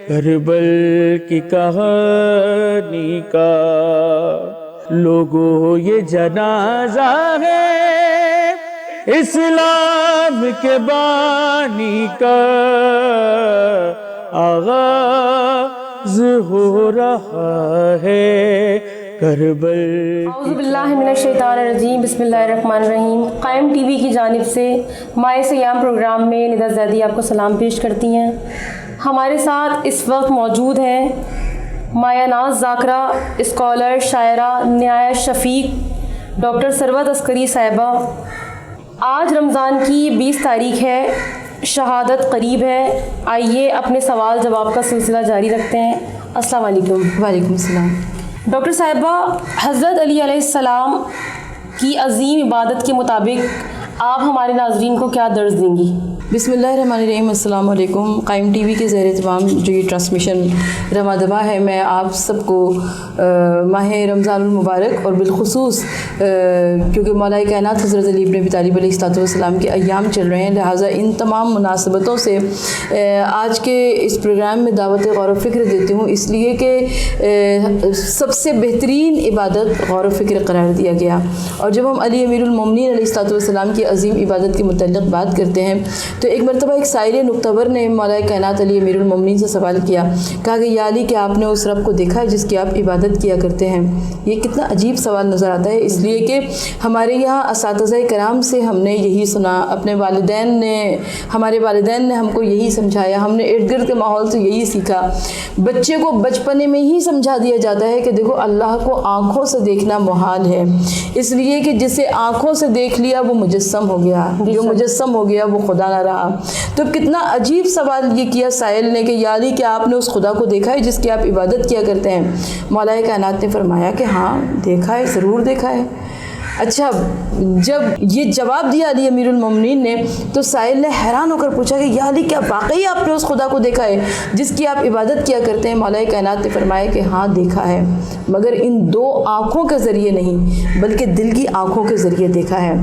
کربل کی کہانی کا لوگوں یہ جنازہ ہے اسلام کے بانی کا آغاز ہو رہا ہے کربل۔ اعوذ باللہ من الشیطان الرجیم، بسم اللہ الرحمن الرحیم۔ قائم ٹی وی کی جانب سے ماہ سیام پروگرام میں ندا زیدی آپ کو سلام پیش کرتی ہیں۔ ہمارے ساتھ اس وقت موجود ہیں مایہ ناز ذاکرہ، اسکالر، شاعرہ، نہایت شفیق ڈاکٹر ثروت عسکری صاحبہ۔ آج رمضان کی 20 تاریخ ہے، شہادت قریب ہے۔ آئیے اپنے سوال جواب کا سلسلہ جاری رکھتے ہیں۔ السلام علیکم۔ وعلیکم السلام۔ ڈاکٹر صاحبہ، حضرت علی علیہ السلام کی عظیم عبادت کے مطابق آپ ہمارے ناظرین کو کیا درس دیں گی؟ بسم اللہ الرحمن الرحیم۔ السلام علیکم۔ قائم ٹی وی کے زیر اہتمام جو یہ ٹرانسمیشن رواں دواں ہے، میں آپ سب کو ماہ رمضان المبارک اور بالخصوص کیونکہ مولا کائنات حضرت علی ابن ابی طالب علیہ السلام کے ایام چل رہے ہیں، لہٰذا ان تمام مناسبتوں سے آج کے اس پروگرام میں دعوت غور و فکر دیتی ہوں، اس لیے کہ سب سے بہترین عبادت غور و فکر قرار دیا گیا۔ اور جب ہم علی امیر المومنین علیہ السلام کی عظیم عبادت کے متعلق بات کرتے ہیں تو ایک مرتبہ ایک سائل نقطور نے مولا کائنات علی امیر المومنین سے سوال کیا، کہا کہ یا علی، کیا آپ نے اس رب کو دیکھا ہے جس کی آپ عبادت کیا کرتے ہیں؟ یہ کتنا عجیب سوال نظر آتا ہے، اس لیے کہ ہمارے یہاں اساتذہ کرام سے ہم نے یہی سنا، اپنے ہمارے والدین نے ہم کو یہی سمجھایا، ہم نے ارد گرد کے ماحول سے یہی سیکھا۔ بچے کو بچپنے میں ہی سمجھا دیا جاتا ہے کہ دیکھو اللہ کو آنکھوں سے دیکھنا محال ہے، اس لیے کہ جسے آنکھوں سے دیکھ لیا وہ مجسم ہو گیا، جو مجسم ہو گیا وہ خدا نہ رہا۔ تو کتنا عجیب سوال یہ کیا سائل نے کہ یا علی، کیا آپ نے اس خدا کو دیکھا ہے جس کی آپ عبادت کیا کرتے ہیں؟ مولا کائنات نے فرمایا کہ ہاں دیکھا ہے، ضرور دیکھا ہے۔ اچھا، جب یہ جواب دیا علی امیر المومنین نے تو سائل نے حیران ہو کر پوچھا کہ یا علی، کیا واقعی آپ نے اس خدا کو دیکھا ہے جس کی آپ عبادت کیا کرتے ہیں؟ مولا کائنات نے فرمایا کہ ہاں دیکھا ہے، مگر ان دو آنکھوں کے ذریعے نہیں بلکہ دل کی آنکھوں کے ذریعے دیکھا ہے،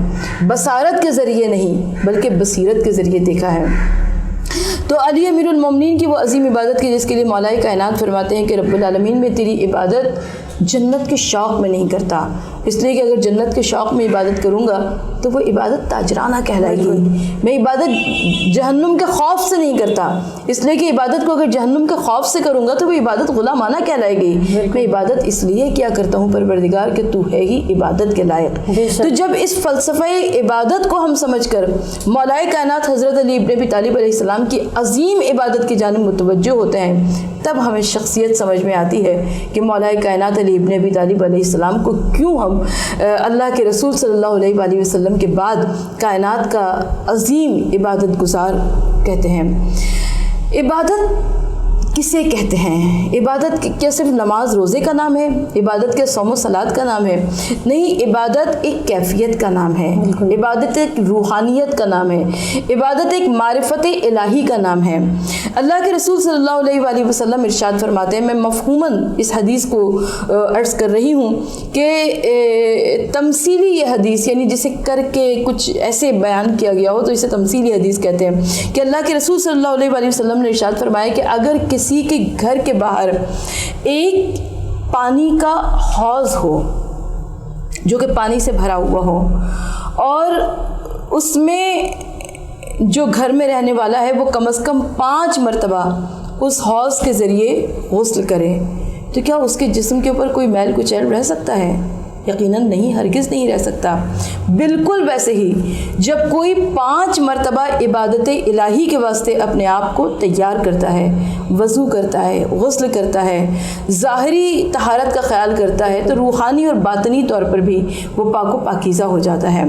بصارت کے ذریعے نہیں بلکہ بصیرت کے ذریعے دیکھا ہے۔ تو علی امیر المومنین کی وہ عظیم عبادت کی جس کے لیے مولا کائنات فرماتے ہیں کہ رب العالمین میں تیری عبادت جنت کے شوق میں نہیں کرتا، اس لیے کہ اگر جنت کے شوق میں عبادت کروں گا تو وہ عبادت تاجرانہ کہلائے گی۔ میں عبادت جہنم کے خوف سے نہیں کرتا، اس لیے کہ عبادت کو اگر جہنم کے خوف سے کروں گا تو وہ عبادت غلامانہ کہلائے گی۔ میں عبادت اس لیے کیا کرتا ہوں پروردگار کہ تو ہے ہی عبادت کے لائق۔ تو جب اس فلسفہ عبادت کو ہم سمجھ کر مولا کائنات حضرت علی ابن ابی طالب علیہ السلام کی عظیم عبادت کی جانب متوجہ ہوتے ہیں، تب ہمیں شخصیت سمجھ میں آتی ہے کہ مولا کائنات علی ابن ابی طالب علیہ السلام کو کیوں ہم اللہ کے رسول صلی اللہ علیہ وآلہ وسلم کے بعد کائنات کا عظیم عبادت گزار کہتے ہیں۔ عبادت کسے کہتے ہیں؟ عبادت کیا صرف نماز روزے کا نام ہے؟ عبادت کیا صوم و صلات کا نام ہے؟ نہیں، عبادت ایک کیفیت کا نام ہے، عبادت ایک روحانیت کا نام ہے، عبادت ایک معرفت الہی کا نام ہے۔ اللہ کے رسول صلی اللہ علیہ وآلہ وسلم ارشاد فرماتے ہیں، میں مفہوماً اس حدیث کو عرض کر رہی ہوں کہ تمثیلی یہ حدیث، یعنی جسے کر کے کچھ ایسے بیان کیا گیا ہو تو اسے تمثیلی حدیث کہتے ہیں، کہ اللہ کے رسول صلی اللہ علیہ وآلہ وسلم نے ارشاد فرمایا کہ اگر کسی کے گھر کے باہر ایک پانی کا حوض ہو جو کہ پانی سے بھرا ہوا ہو اور اس میں جو گھر میں رہنے والا ہے وہ کم از کم 5 مرتبہ اس حوض کے ذریعے غسل کرے، تو کیا اس کے جسم کے اوپر کوئی میل کچیل رہ سکتا ہے؟ یقیناً نہیں، ہرگز نہیں رہ سکتا۔ بالکل ویسے ہی جب کوئی 5 مرتبہ عبادت الہی کے واسطے اپنے آپ کو تیار کرتا ہے، وضو کرتا ہے، غسل کرتا ہے، ظاہری طہارت کا خیال کرتا ہے، تو روحانی اور باطنی طور پر بھی وہ پاک و پاکیزہ ہو جاتا ہے۔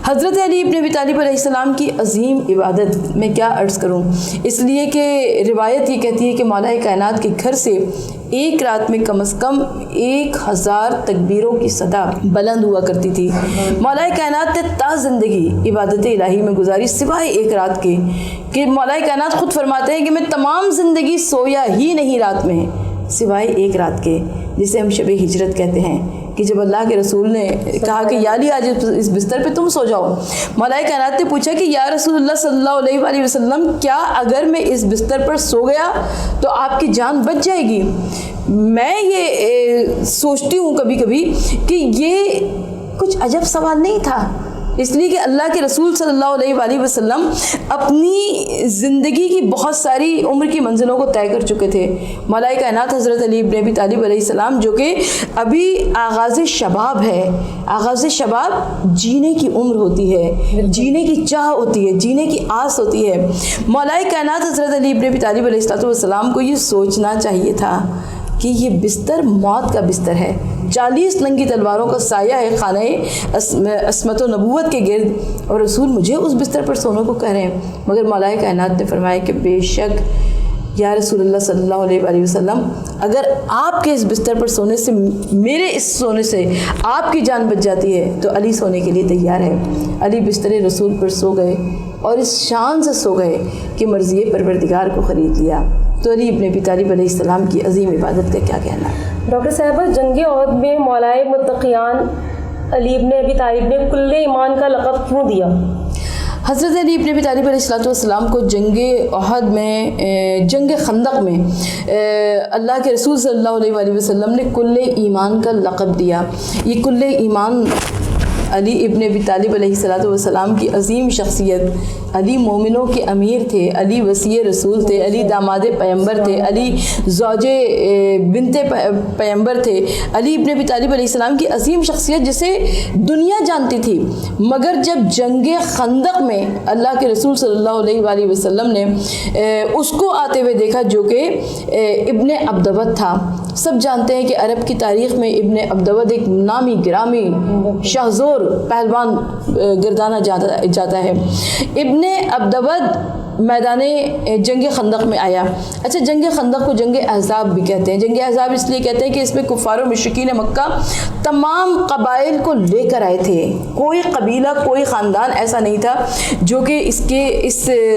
حضرت علی ابن ابی طالب علیہ السلام کی عظیم عبادت میں کیا عرض کروں، اس لیے کہ روایت یہ کہتی ہے کہ مولا کائنات کے گھر سے ایک رات میں کم از کم 1000 تکبیروں کی صدا بلند ہوا کرتی تھی۔ مولا کائنات نے تا زندگی عبادت الہی میں گزاری سوائے ایک رات کے، کہ مولا کائنات خود فرماتے ہیں کہ میں تمام زندگی سویا ہی نہیں رات میں سوائے ایک رات کے، جسے ہم شب ہجرت کہتے ہیں۔ کہ جب اللہ کے رسول نے کہا کہ یا علی آج اس بستر پہ تم سو جاؤ، مولا کائنات نے پوچھا کہ یا رسول اللہ صلی اللہ علیہ وآلہ وسلم کیا اگر میں اس بستر پر سو گیا تو آپ کی جان بچ جائے گی؟ میں یہ سوچتی ہوں کبھی کبھی کہ یہ کچھ عجب سوال نہیں تھا، اس لیے کہ اللہ کے رسول صلی اللہ علیہ وآلہ وسلم اپنی زندگی کی بہت ساری عمر کی منزلوں کو طے کر چکے تھے۔ مولا کائنات حضرت علی ابن ابی طالب علیہ السلام جو کہ ابھی آغاز شباب ہے، آغاز شباب جینے کی عمر ہوتی ہے، جینے کی چاہ ہوتی ہے، جینے کی آس ہوتی ہے۔ مولا کائنات حضرت علی ابن ابی طالب علیہ السلام کو یہ سوچنا چاہیے تھا کہ یہ بستر موت کا بستر ہے، 40 ننگی تلواروں کا سایہ ہے خانہ عصمت و نبوت کے گرد، اور رسول مجھے اس بستر پر سونے کو کہہ رہے ہیں۔ مگر مولا کائنات نے فرمایا کہ بے شک یا رسول اللہ صلی اللہ علیہ وآلہ وسلم اگر آپ کے اس بستر پر سونے سے، میرے اس سونے سے آپ کی جان بچ جاتی ہے تو علی سونے کے لیے تیار ہے۔ علی بستر رسول پر سو گئے اور اس شان سے سو گئے کہ مرضی پروردگار کو خرید لیا۔ تو علی ابن ابی طالب علیہ السلام کی عظیم عبادت کا کیا کہنا ہے؟ ڈاکٹر صاحبہ، جنگ احد میں مولائے متقیان علی ابن ابی طالب نے کل ایمان کا لقب کیوں دیا؟ حضرت علی ابن ابی طالب علیہ السلام کو جنگ احد میں، جنگ خندق میں اللہ کے رسول صلی اللہ علیہ وآلہ وسلم نے کل ایمان کا لقب دیا۔ یہ کل ایمان علی ابن ابی طالب علیہ السلام کی عظیم شخصیت، علی مومنوں کے امیر تھے، علی وصی رسول تھے، علی داماد پیمبر تھے، علی زوج بنت پیمبر تھے، علی ابن ابی طالب علیہ السلام کی عظیم شخصیت جسے دنیا جانتی تھی۔ مگر جب جنگ خندق میں اللہ کے رسول صلی اللہ علیہ وآلہ وسلم نے اس کو آتے ہوئے دیکھا جو کہ ابن عبدود تھا۔ سب جانتے ہیں کہ عرب کی تاریخ میں ابن عبدود ایک نامی گرامی شہزور پہلوان گردانا جاتا ہے۔ ابن عبدود میدان جنگ خندق میں آیا۔ اچھا، جنگ خندق کو جنگ احزاب بھی کہتے ہیں۔ جنگ احزاب اس لیے کہتے ہیں کہ اس میں کفار و مشرکین مکہ تمام قبائل کو لے کر آئے تھے، کوئی قبیلہ، کوئی خاندان ایسا نہیں تھا جو کہ اس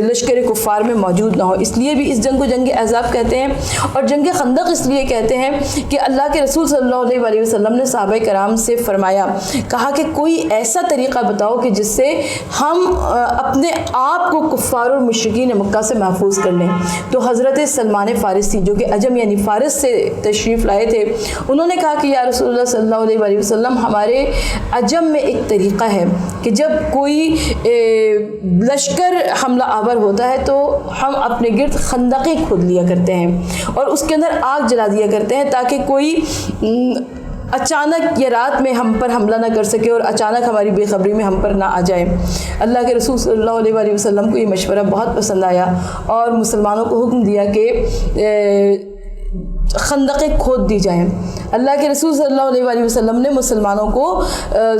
لشکر کفار میں موجود نہ ہو، اس لیے بھی اس جنگ کو جنگ احزاب کہتے ہیں۔ اور جنگ خندق اس لیے کہتے ہیں کہ اللہ کے رسول صلی اللہ علیہ وآلہ وسلم نے صحابہ کرام سے فرمایا، کہا کہ کوئی ایسا طریقہ بتاؤ کہ جس سے ہم اپنے آپ کو کفار اور مشرکین مکہ سے محفوظ کر لیں۔ تو حضرت سلمان فارسی جو کہ عجم یعنی فارس سے تشریف لائے تھے، انہوں نے کہا کہ یا رسول اللہ صلی اللہ علیہ وآلہ وسلم، ہمارے عجم میں ایک طریقہ ہے کہ جب کوئی لشکر حملہ آور ہوتا ہے تو ہم اپنے گرد خندقیں کھود لیا کرتے ہیں اور اس کے اندر آگ جلا دیا کرتے ہیں تاکہ کوئی اچانک یا رات میں ہم پر حملہ نہ کر سکے اور اچانک ہماری بے خبری میں ہم پر نہ آ جائے۔ اللہ کے رسول صلی اللہ علیہ وآلہ وسلم کو یہ مشورہ بہت پسند آیا اور مسلمانوں کو حکم دیا کہ خندقیں کھود دی جائیں۔ اللہ کے رسول صلی اللہ علیہ وآلہ وسلم نے مسلمانوں کو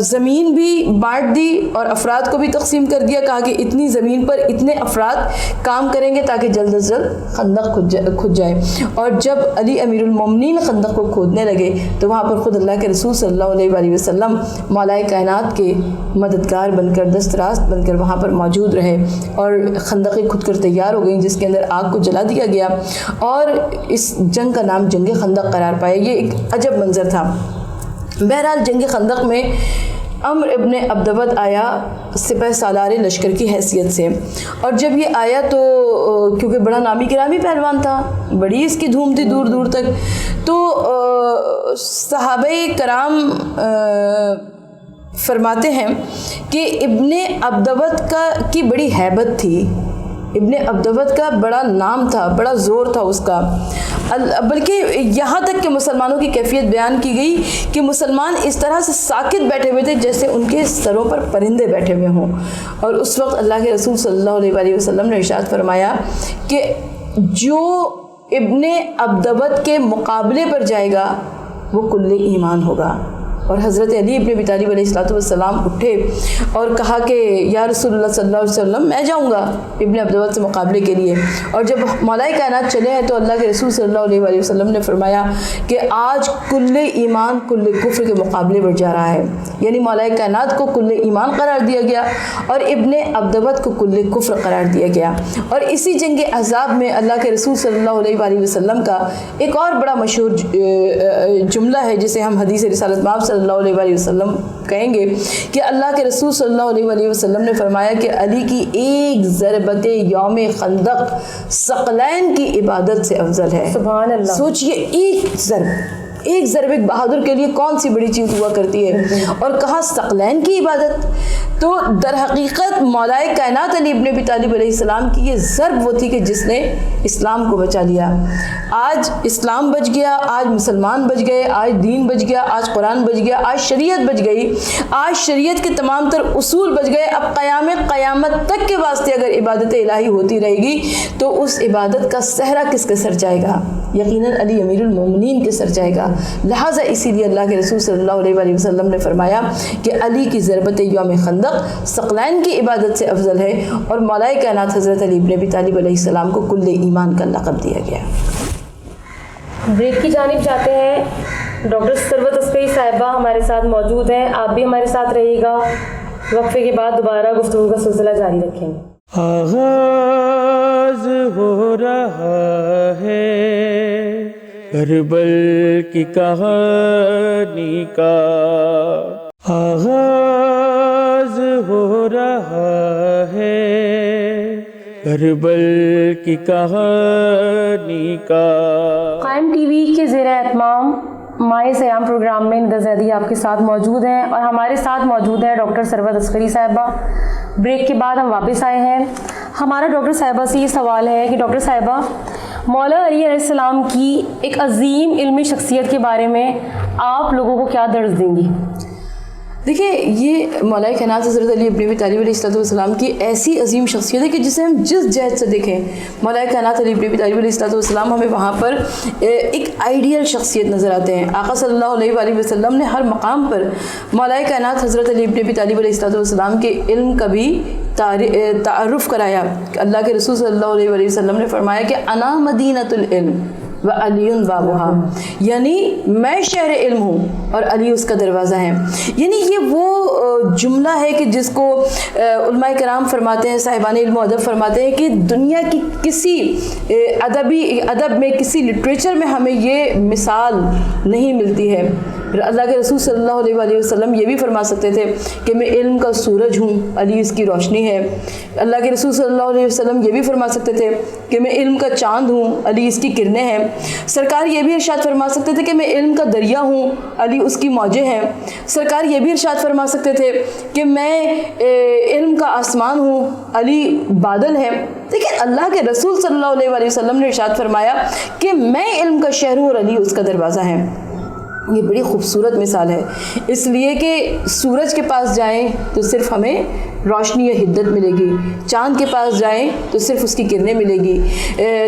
زمین بھی بانٹ دی اور افراد کو بھی تقسیم کر دیا، کہا کہ اتنی زمین پر اتنے افراد کام کریں گے تاکہ جلد از جلد خندق کھود جائے۔ اور جب علی امیر المومنین خندق کو کھودنے لگے تو وہاں پر خود اللہ کے رسول صلی اللہ علیہ وآلہ وسلم مولا کائنات کے مددگار بن کر، دست راست بن کر وہاں پر موجود رہے اور خندقیں کھود کر تیار ہو گئیں، جس کے اندر آگ کو جلا دیا گیا اور اس جنگ کا نام جنگ خندق قرار پایا۔ یہ ایک عجب منظر تھا۔ بہرحال جنگ خندق میں عمر ابن عبدود آیا سپہ سالار لشکر کی حیثیت سے، اور جب یہ آیا تو کیونکہ بڑا نامی گرامی پہلوان تھا، بڑی اس کی دھوم تھی دور دور تک، تو صحابہ کرام فرماتے ہیں کہ ابن عبدود کی بڑی ہیبت تھی، ابن عبدود کا بڑا نام تھا، بڑا زور تھا اس کا، بلکہ یہاں تک کہ مسلمانوں کی کیفیت بیان کی گئی کہ مسلمان اس طرح سے ساکت بیٹھے ہوئے تھے جیسے ان کے سروں پر پرندے بیٹھے ہوئے ہوں۔ اور اس وقت اللہ کے رسول صلی اللہ علیہ وآلہ وسلم نے ارشاد فرمایا کہ جو ابن عبدود کے مقابلے پر جائے گا وہ کل ایمان ہوگا۔ اور حضرت علی ابن ابی طالب علیہ السلام اٹھے اور کہا کہ یا رسول اللہ صلی اللہ علیہ وسلم، میں جاؤں گا ابن عبدود سے مقابلے کے لیے۔ اور جب مولا کائنات چلے ہیں تو اللہ کے رسول صلی اللہ علیہ وآلہ وسلم نے فرمایا کہ آج کل ایمان کل کفر کے مقابلے پر جا رہا ہے، یعنی مولا کائنات کو کل ایمان قرار دیا گیا اور ابن عبدود کو کل کفر قرار دیا گیا۔ اور اسی جنگ احزاب میں اللہ کے رسول صلی اللہ علیہ وآلہ وسلم کا ایک اور بڑا مشہور جملہ ہے جسے ہم حدیث رسالت مآب صلی صلی اللہ علیہ وسلم کہیں گے کہ اللہ کے رسول صلی اللہ علیہ وسلم نے فرمایا کہ علی کی ایک ضربت یوم خندق ثقلین کی عبادت سے افضل ہے. سبحان اللہ. سوچئے ایک ضرب ایک بہادر کے لیے کون سی بڑی چیز ہوا کرتی ہے, اور کہا ثقلین کی عبادت. تو در حقیقت مولا کائنات علی ابن ابی طالب علیہ السلام کی یہ ضرب وہ تھی کہ جس نے اسلام کو بچا لیا. آج اسلام بچ گیا, آج مسلمان بچ گئے, آج دین بچ گیا, آج قرآن بچ گیا, آج شریعت بچ گئی, آج شریعت کے تمام تر اصول بچ گئے. اب قیامت تک کے واسطے اگر عبادت الہی ہوتی رہے گی تو اس عبادت کا صحرا کس کے سر جائے گا؟ یقیناً علی امیر المومنین کے سر جائے گا. لہٰذا اسی لیے اللہ کے رسول صلی اللہ علیہ وسلم نے فرمایا کہ علی کی ضربت یوم خندق ثقلین کی عبادت سے افضل ہے, اور مولا کائنات حضرت علی ابن ابی طالب علیہ السلام کو کل ایمان کا لقب دیا گیا. بریک کی جانب جاتے ہیں. ڈاکٹر ثروت عسکری صاحبہ ہمارے ساتھ موجود ہیں, آپ بھی ہمارے ساتھ رہیے گا. وقفے کے بعد دوبارہ گفتگو کا سلسلہ جاری رکھیں گے. آغاز ہو رہا ہے کربل کی کہانی کا, آغاز ہو رہا ہے کربل کی کہانی کا. قائم ٹی وی کے زیر اہتمام ماہ سیام پروگرام میں ندا زیدی آپ کے ساتھ موجود ہیں, اور ہمارے ساتھ موجود ہیں ڈاکٹر ثروت عسکری صاحبہ. بریک کے بعد ہم واپس آئے ہیں. ہمارا ڈاکٹر صاحبہ سے یہ سوال ہے کہ ڈاکٹر صاحبہ, مولا علی علیہ السلام کی ایک عظیم علمی شخصیت کے بارے میں آپ لوگوں کو کیا درس دیں گی؟ دیکھیں, یہ مولا کائنات حضرت علی ابن ابی طالب علیہ السلام کی ایسی عظیم شخصیت ہے کہ جسے ہم جس جہت سے دیکھیں, مولا کائنات علی ابن ابی طالب علیہ السلام ہمیں وہاں پر ایک آئیڈیل شخصیت نظر آتے ہیں. آقا صلی اللہ علیہ وسلم نے ہر مقام پر مولا کائنات حضرت علی ابن ابی طالب علیہ السلام کے علم کا بھی تعارف کرایا. اللہ کے رسول صلی اللہ علیہ وسلم نے فرمایا کہ انا مدینۃ العلم و علی بابھا, یعنی میں شہر علم ہوں اور علی اس کا دروازہ ہے. یعنی یہ وہ جملہ ہے کہ جس کو علماء کرام فرماتے ہیں, صاحبان علم و ادب فرماتے ہیں کہ دنیا کی کسی ادب میں, کسی لٹریچر میں ہمیں یہ مثال نہیں ملتی ہے. اللہ کے رسول صلی اللہ علیہ وسلم یہ بھی فرما سکتے تھے کہ میں علم کا سورج ہوں, علی اس کی روشنی ہے. اللہ کے رسول صلی اللہ علیہ وسلم یہ بھی فرما سکتے تھے کہ میں علم کا چاند ہوں, علی اس کی کرنیں ہیں. سرکار یہ بھی ارشاد فرما سکتے تھے کہ میں علم کا دریا ہوں, علی اس کی موجیں ہیں. سرکار یہ بھی ارشاد فرما سکتے تھے کہ میں علم کا آسمان ہوں, علی بادل ہے. لیکن اللہ کے رسول صلی اللہ علیہ وسلم نے ارشاد فرمایا کہ میں علم کا شہر ہوں اور علی اس کا دروازہ ہے. یہ بڑی خوبصورت مثال ہے, اس لیے کہ سورج کے پاس جائیں تو صرف ہمیں روشنی و حدت ملے گی, چاند کے پاس جائیں تو صرف اس کی کرنیں ملے گی,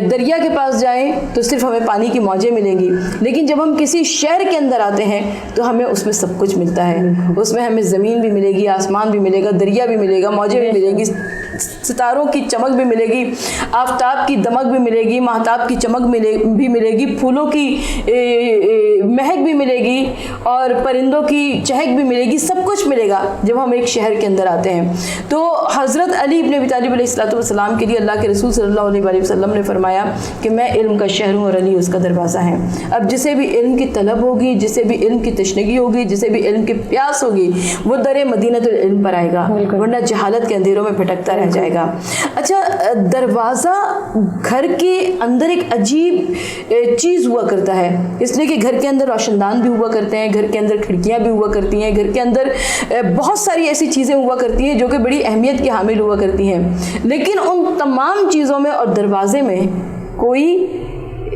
دریا کے پاس جائیں تو صرف ہمیں پانی کی موجیں ملیں گی. لیکن جب ہم کسی شہر کے اندر آتے ہیں تو ہمیں اس میں سب کچھ ملتا ہے. اس میں ہمیں زمین بھی ملے گی, آسمان بھی ملے گا, دریا بھی ملے گا, موجیں بھی ملیں گی, ستاروں کی چمک بھی ملے گی, آفتاب کی دمک بھی ملے گی, مہتاب کی چمک بھی ملے گی, پھولوں کی مہک بھی ملے گی, اور پرندوں کی چہک بھی ملے گی. سب کچھ ملے گا جب ہم ایک شہر کے اندر آتے ہیں. تو حضرت علی ابن ابی طالب علیہ السلام کے لیے اللہ کے رسول صلی اللہ علیہ وسلم نے فرمایا کہ میں علم کا شہر ہوں اور علی اس کا دروازہ ہے. اب جسے بھی علم کی طلب ہوگی, جسے بھی علم کی تشنگی ہوگی, جسے بھی علم کی پیاس ہوگی, وہ در مدینۃ العلم پر آئے گا, ورنہ جہالت کے اندھیروں میں بھٹکتا رہ جائے گا. اچھا, دروازہ گھر کے اندر ایک عجیب چیز ہوا کرتا ہے, اس لیے کہ گھر کے اندر روشن دان بھی ہوا کرتے ہیں, گھر کے اندر کھڑکیاں بھی ہوا کرتی ہیں, گھر کے اندر بہت ساری ایسی چیزیں ہوا کرتی ہیں جو کہ بڑی اہمیت کی حامل ہوا کرتی ہیں. لیکن ان تمام چیزوں میں اور دروازے میں کوئی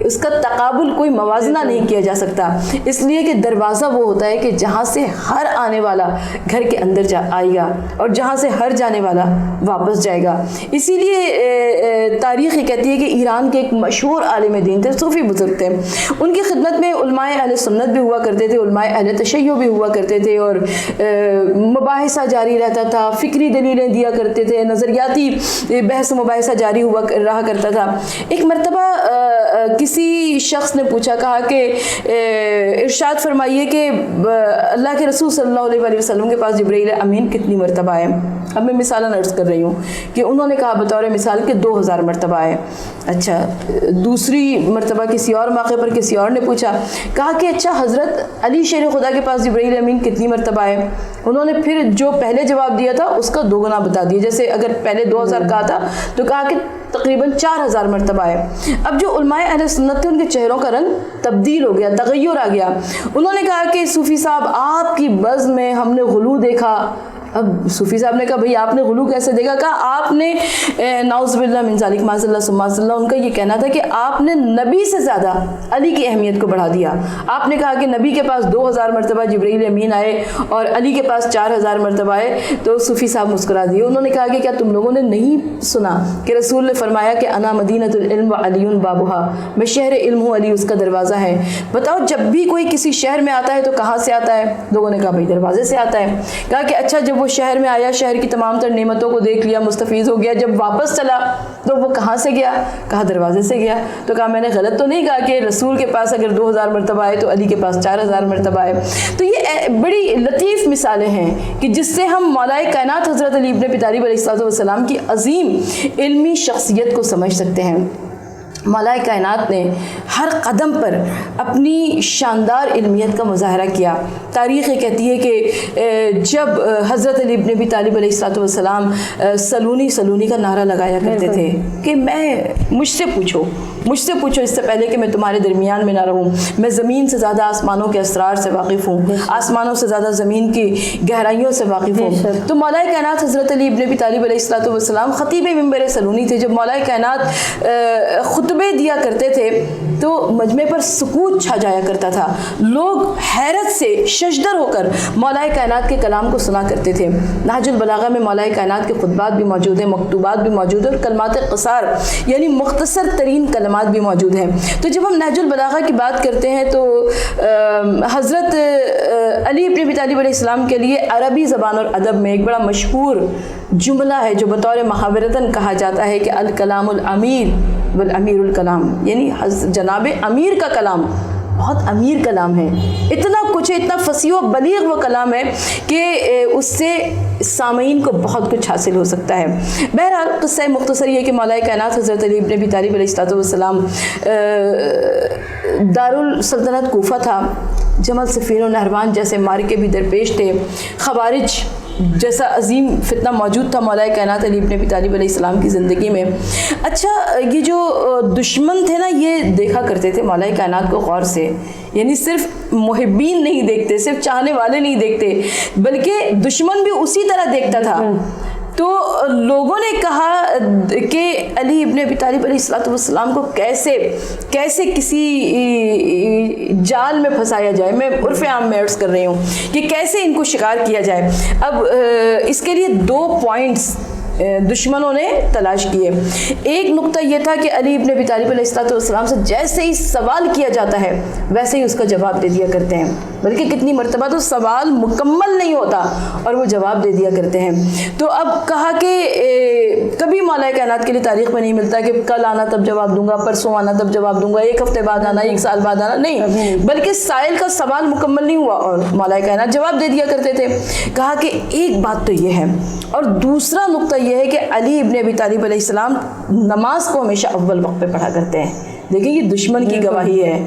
اس کا تقابل, کوئی موازنہ نہیں کیا جا سکتا, اس لیے کہ دروازہ وہ ہوتا ہے کہ جہاں سے ہر آنے والا گھر کے اندر آئے گا اور جہاں سے ہر جانے والا واپس جائے گا. اسی لیے تاریخ یہ کہتی ہے کہ ایران کے ایک مشہور عالم دین تھے, صوفی بزرگ تھے, ان کی خدمت میں علماء اہل سنت بھی ہوا کرتے تھے, علماء اہل تشیع بھی ہوا کرتے تھے, اور مباحثہ جاری رہتا تھا, فکری دلیلیں دیا کرتے تھے, نظریاتی بحث و مباحثہ جاری رہا کرتا تھا. ایک مرتبہ کسی شخص نے پوچھا, کہا کہ ارشاد فرمائیے کہ اللہ کے رسول صلی اللہ علیہ وسلم کے پاس جبرائیل امین کتنی مرتبہ آئے. اب میں مثالاً عرض کر رہی ہوں کہ انہوں نے کہا بطور مثال کہ 2000 مرتبہ آئے. اچھا, دوسری مرتبہ کسی اور موقع پر کسی اور نے پوچھا, کہا کہ اچھا حضرت علی شیر خدا کے پاس جبرائیل امین کتنی مرتبہ آئے. انہوں نے پھر جو پہلے جواب دیا تھا اس کا 2 گنا بتا دیا. جیسے اگر پہلے 2000 کہا تھا تو کہا کہ تقریباً 4000 مرتبہ آئے. اب جو علماء اہل سنت تھے ان کے چہروں کا رنگ تبدیل ہو گیا, تغیر آ گیا. انہوں نے کہا کہ صوفی صاحب آپ کی بزم میں ہم نے غلو دیکھا. اب صوفی صاحب نے کہا بھئی آپ نے غلو کیسے دیکھا؟ کہا آپ نے نعوذ باللہ من ذالک معاذ اللہ ثم معاذ اللہ, ان کا یہ کہنا تھا کہ آپ نے نبی سے زیادہ علی کی اہمیت کو بڑھا دیا. آپ نے کہا کہ نبی کے پاس 2000 مرتبہ جبرائیل امین آئے اور علی کے پاس 4000 مرتبہ آئے. تو صوفی صاحب مسکرا دیے. انہوں نے کہا کہ کیا تم لوگوں نے نہیں سنا کہ رسول نے فرمایا کہ انا مدینۃ العلم و علی بابھا, میں شہر علم ہوں, علی اس کا دروازہ ہے. بتاؤ جب بھی کوئی کسی شہر میں آتا ہے تو کہاں سے آتا ہے؟ لوگوں نے کہا بھئی دروازے سے آتا ہے. کہا کہ اچھا جب وہ شہر میں آیا, شہر کی تمام تر نعمتوں کو دیکھ لیا, مستفیض ہو گیا, جب واپس چلا تو وہ کہاں سے گیا؟ کہا دروازے سے گیا. تو کہا میں نے غلط تو نہیں کہا کہ رسول کے پاس اگر 2000 مرتبہ آئے تو علی کے پاس 4000 مرتبہ آئے. تو یہ بڑی لطیف مثالیں ہیں کہ جس سے ہم مولائے کائنات حضرت علی ابن ابی طالب علیہ السلام کی عظیم علمی شخصیت کو سمجھ سکتے ہیں. مولائے کائنات نے ہر قدم پر اپنی شاندار علمیت کا مظاہرہ کیا. تاریخ کہتی ہے کہ جب حضرت علی ابن ابی طالب علیہ السلام سلونی سلونی کا نعرہ لگایا کرتے تھے کہ مجھ سے پوچھو اس سے پہلے کہ میں تمہارے درمیان میں نہ رہوں, میں زمین سے زیادہ آسمانوں کے اسرار سے واقف ہوں, آسمانوں سے زیادہ زمین کی گہرائیوں سے واقف ہوں. تو مولائے کائنات حضرت علی ابن ابی طالب علیہ السلام خطیب منبر سلونی تھے. جب مولائے کائنات خطبے دیا کرتے تھے تو مجمع پر سکوت چھا جایا کرتا تھا. لوگ حیرت سے ششدر ہو کر مولائے کائنات کے کلام کو سنا کرتے تھے. نہج البلاغہ میں مولائے کائنات کے خطبات بھی موجود ہیں, مکتوبات بھی موجود ہیں, اور کلمات قصار یعنی مختصر ترین کلمات بھی موجود ہیں. تو جب ہم نہج البلاغہ کی بات کرتے ہیں تو حضرت علی ابن ابی طالب علیہ السلام کے لیے عربی زبان اور ادب میں ایک بڑا مشہور جملہ ہے جو بطور محاورتاً کہا جاتا ہے کہ الکلام الامیر والامیر الکلام, یعنی جناب امیر کا کلام بہت امیر کلام ہے. اتنا کچھ ہے, اتنا فصیح و بلیغ وہ کلام ہے کہ اس سے سامعین کو بہت کچھ حاصل ہو سکتا ہے. بہرحال قصہ مختصر یہ کہ مولائے کائنات حضرت علی ابن ابی طالب علیہ السلام دارالسلطنت کوفہ تھا. جمل صفین و نہروان جیسے مارکے بھی درپیش تھے. خوارج جیسا عظیم فتنہ موجود تھا مولائے کائنات علی ابن ابی طالب علیہ السلام کی زندگی میں. اچھا, یہ جو دشمن تھے نا یہ دیکھا کرتے تھے مولائے کائنات کو غور سے, یعنی صرف محبین نہیں دیکھتے, صرف چاہنے والے نہیں دیکھتے, بلکہ دشمن بھی اسی طرح دیکھتا تھا. تو لوگوں نے کہا کہ علی ابن ابی طالب علیہ السلام کو کیسے کسی جال میں پھنسایا جائے. میں عرف عام میں عرض کر رہی ہوں کہ کیسے ان کو شکار کیا جائے. اب اس کے لیے 2 پوائنٹس دشمنوں نے تلاش کیے. ایک نقطہ یہ تھا کہ علی ابن ابی طالب علیہ السلام سے جیسے ہی سوال کیا جاتا ہے ویسے ہی اس کا جواب دے دیا کرتے ہیں, بلکہ کتنی مرتبہ تو سوال مکمل نہیں ہوتا اور وہ جواب دے دیا کرتے ہیں. تو اب کہا کہ کبھی مولائے کائنات کے لیے تاریخ میں نہیں ملتا کہ کل آنا تب جواب دوں گا, پرسوں آنا تب جواب دوں گا, 1 ہفتے بعد آنا, 1 سال بعد آنا, نہیں, بلکہ سائل کا سوال مکمل نہیں ہوا اور مولائے کائنات جواب دے دیا کرتے تھے. کہا کہ ایک بات تو یہ ہے, اور دوسرا نقطہ یہ ہے کہ علی ابن ابی طالب علیہ السلام نماز کو ہمیشہ اول وقت پہ پڑھا کرتے ہیں. دیکھیں یہ دشمن کی گواہی ہے.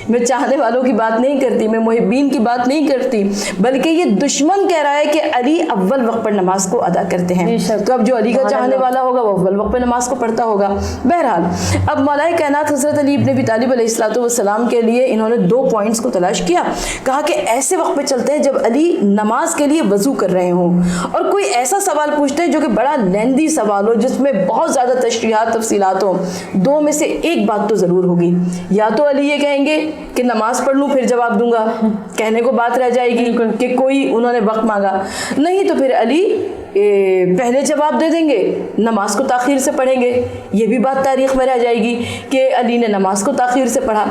میں چاہنے والوں کی بات نہیں کرتی, میں محبین کی بات نہیں کرتی, بلکہ یہ دشمن کہہ رہا ہے کہ علی اول وقت پر نماز کو ادا کرتے ہیں. تو اب جو علی کا چاہنے والا ہوگا وہ اول وقت پہ نماز کو پڑھتا ہوگا. بہرحال اب مولائے کائنات حضرت علی ابن ابی طالب علیہ السلام کے لیے انہوں نے 2 پوائنٹس کو تلاش کیا. کہا کہ ایسے وقت پہ چلتے ہیں جب علی نماز کے لیے وضو کر رہے ہوں اور کوئی ایسا سوال پوچھتے ہیں جو کہ بڑا لیندی سوال ہو, جس میں بہت زیادہ تشریحات تفصیلات ہوں. 2 میں سے ایک بات تو ضرور ہوگی, یا تو علی یہ کہیں گے کہ نماز پڑھ لوں پھر جواب دوں گا, کہنے کو بات رہ جائے گی کہ کوئی انہوں نے وقت مانگا, نہیں تو پھر علی پہلے جواب دے دیں گے، نماز کو تاخیر سے پڑھیں گے، یہ بھی بات تاریخ میں رہ جائے گی کہ علی نے نماز کو تاخیر سے پڑھا۔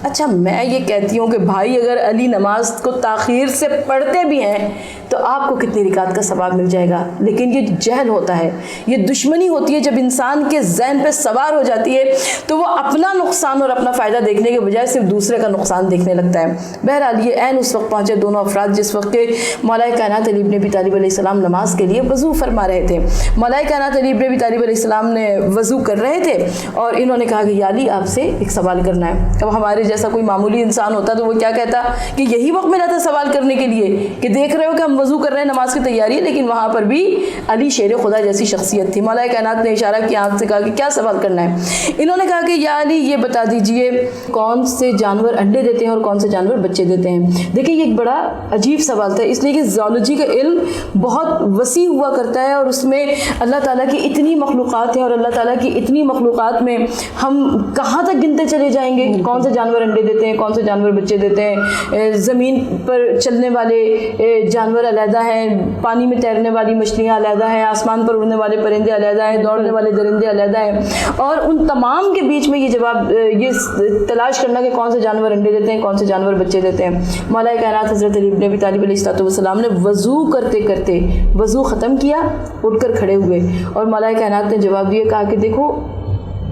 اچھا میں یہ کہتی ہوں کہ بھائی اگر علی نماز کو تاخیر سے پڑھتے بھی ہیں تو آپ کو کتنی رکعت کا ثواب مل جائے گا، لیکن یہ جہل ہوتا ہے، یہ دشمنی ہوتی ہے، جب انسان کے ذہن پہ سوار ہو جاتی ہے تو وہ اپنا نقصان اور اپنا فائدہ دیکھنے کے بجائے صرف دوسرے کا نقصان دیکھنے لگتا ہے۔ بہرحال یہ عین اس وقت پہنچے دونوں افراد جس وقت کے مولا کائنات علی بن ابی طالب علیہ السلام نماز کے لیے وضو فرما رہے تھے۔ مولا کائنات علی بن ابی طالب علیہ السلام نے وضو کر رہے تھے اور انہوں نے کہا کہ یا علی آپ سے ایک سوال کرنا ہے۔ اب ہمارے جیسا کوئی معمولی انسان ہوتا تو وہ کیا کہتا کہ یہی وقت ملا تھا سوال کرنے کے لیے کہ دیکھ رہے ہو کہ ہم وضو کر رہے ہیں، نماز کی تیاری ہے، لیکن وہاں پر بھی علی شیر خدا جیسی شخصیت تھی۔ مولا کائنات نے اشارہ کیا، آپ سے کہا کہ کیا سوال کرنا ہے؟ انہوں نے کہا کہ یا علی یہ بتا دیجئے کون سے جانور انڈے دیتے ہیں اور کون سے جانور بچے دیتے ہیں۔ دیکھیں یہ ایک بڑا عجیب سوال تھا، اس لیے کہ زیولوجی کا علم بہت وسیع ہوا کرتا ہے اور اس میں اللہ تعالیٰ کی اتنی مخلوقات ہیں اور اللہ تعالیٰ کی اتنی مخلوقات میں ہم کہاں تک گنتے چلے جائیں گے، کون سے جانور انڈے دیتے ہیں، کون سے جانور بچے دیتے ہیں۔ زمین پر چلنے والے جانور علیحدہ ہیں، پانی میں تیرنے والی مچھلیاں علیحدہ ہیں، آسمان پر اڑنے والے پرندے علیحدہ ہیں، دوڑنے والے درندے علیحدہ ہیں، اور ان تمام کے بیچ میں یہ جواب یہ تلاش کرنا کہ کون سے جانور انڈے دیتے ہیں، کون سے جانور بچے دیتے ہیں۔ مولا کائنات حضرت علی بن ابی طالب علیہ السلام نے وضو کرتے کرتے وضو ختم کیا، اٹھ کر کھڑے ہوئے اور مولا کائنات نے جواب دیا، کہا کہ دیکھو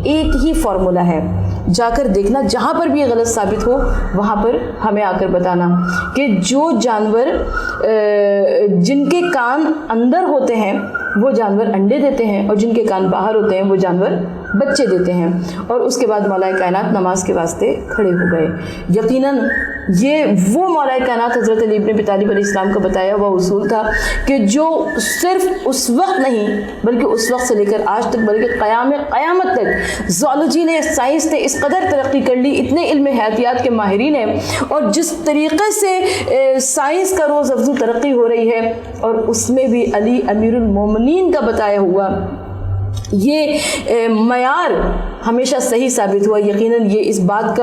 ایک ہی فارمولہ ہے، جا کر دیکھنا جہاں پر بھی یہ غلط ثابت ہو وہاں پر ہمیں آ کر بتانا کہ جو جانور جن کے کان اندر ہوتے ہیں وہ جانور انڈے دیتے ہیں اور جن کے کان باہر ہوتے ہیں وہ جانور بچے دیتے ہیں۔ اور اس کے بعد مولا کائنات نماز کے واسطے کھڑے ہو گئے۔ یقیناً یہ وہ مولا کائنات حضرت علی بن ابی طالب علیہ السلام کا بتایا ہوا اصول تھا کہ جو صرف اس وقت نہیں بلکہ اس وقت سے لے کر آج تک بلکہ قیامت تک زیولوجی نے، سائنس نے اس قدر ترقی کر لی، اتنے علم حیاتیات کے ماہرین ہیں، اور جس طریقے سے سائنس کا روز افزو ترقی ہو رہی ہے اور اس میں بھی علی امیر المومنین کا بتایا ہوا یہ معیار ہمیشہ صحیح ثابت ہوا۔ یقیناً یہ اس بات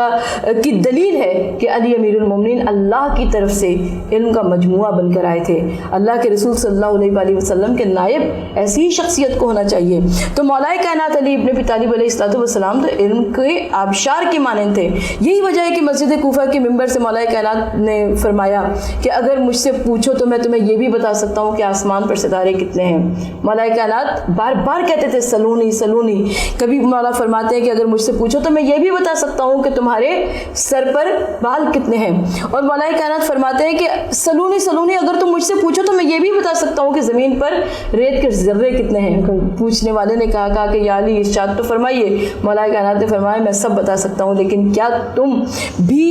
کی دلیل ہے کہ علی امیر المومنین اللہ کی طرف سے علم کا مجموعہ بن کر آئے تھے۔ اللہ کے رسول صلی اللہ علیہ وآلہ وسلم کے نائب ایسی ہی شخصیت کو ہونا چاہیے۔ تو مولا کائنات علی ابن ابی طالب علیہ السلام تو علم کے آبشار کے مانند تھے۔ یہی وجہ ہے کہ مسجد کوفہ کے ممبر سے مولا کائنات نے فرمایا کہ اگر مجھ سے پوچھو تو میں تمہیں یہ بھی بتا سکتا ہوں کہ آسمان پر ستارے کتنے ہیں۔ مولا کائنات بار بار کہتے تھے سلونی سلونی۔ کبھی مولا فرماتے ہیں کہ اگر مجھ سے پوچھو تو میں یہ بھی بتا سکتا ہوں کہ تمہارے سر پر بال کتنے ہیں، اور مولا کائنات فرماتے ہیں کہ سلونی سلونی، اگر تم مجھ سے پوچھو تو میں یہ بھی بتا سکتا ہوں کہ زمین پر ریت کے ذرے کتنے ہیں۔ پوچھنے والے نے کہا کہ یا علی ارشاد تو فرمائیے۔ مولا کائنات نے فرمایا میں سب بتا سکتا ہوں، لیکن کیا تم بھی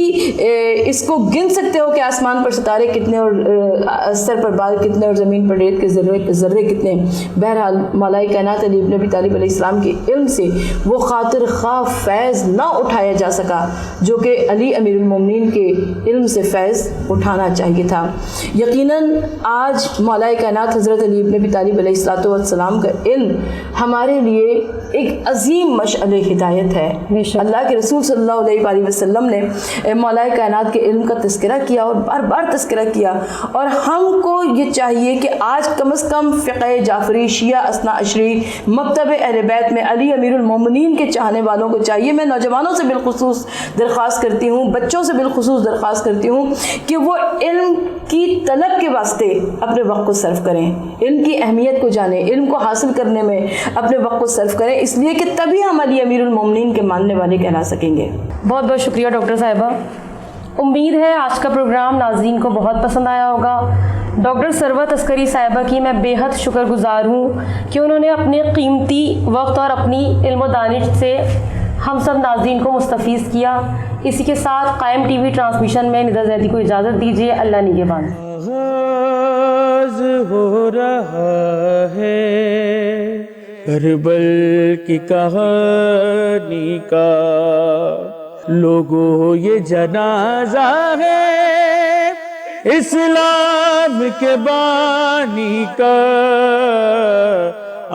اس کو گن سکتے ہو کہ آسمان پر ستارے کتنے اور سر پر بال کتنے اور زمین پر ریت کے ذرے کتنے؟ بہرحال مولا کائنات علی ابن ابی طالب علیہ السلام کے علم سے وہ خاطر خواہ فیض نہ اٹھایا جا سکا جو کہ علی امیر المومنین کے علم سے فیض اٹھانا چاہیے تھا۔ یقیناً آج مولا کائنات حضرت علی ابن ابی طالب علیہ السلام کا علم ہمارے لیے ایک عظیم مشعل ہدایت ہے۔ اللہ کے رسول صلی اللہ علیہ وآلہ وسلم نے مولا کائنات کے علم کا تذکرہ کیا اور بار بار تذکرہ کیا، اور ہم کو یہ چاہیے کہ آج کم از کم فقہ جعفری، شیعہ اثنا عشری، مکتب اہل بیت میں علی امیر المومنین کے چاہنے والوں کو چاہیے، میں نوجوانوں سے بالخصوص درخواست کرتی ہوں، بچوں سے بالخصوص درخواست کرتی ہوں کہ وہ علم کی طلب کے واسطے اپنے وقت کو صرف کریں، علم کی اہمیت کو جانیں، علم کو حاصل کرنے میں اپنے وقت کو صرف کریں، اس لیے کہ تبھی ہم علی امیر المومنین کے ماننے والے کہلا سکیں گے۔ بہت بہت شکریہ ڈاکٹر صاحبہ۔ امید ہے آج کا پروگرام ناظرین کو بہت پسند آیا ہوگا۔ ڈاکٹر ثروت عسکری صاحبہ کی میں بے حد شکر گزار ہوں کہ انہوں نے اپنے قیمتی وقت اور اپنی علم و دانش سے ہم سب ناظرین کو مستفیض کیا۔ اسی کے ساتھ قائم ٹی وی ٹرانسمیشن میں ندا زیدی کو اجازت دیجیے۔ اللہ نگہبان۔ آغاز ہو رہا ہے کربل کی کہانی کا، لوگوں یہ جنازہ ہے اسلام کے بانی کا،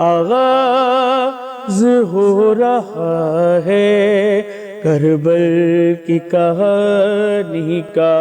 آغاز ہو رہا ہے کربل کی کہانی کا۔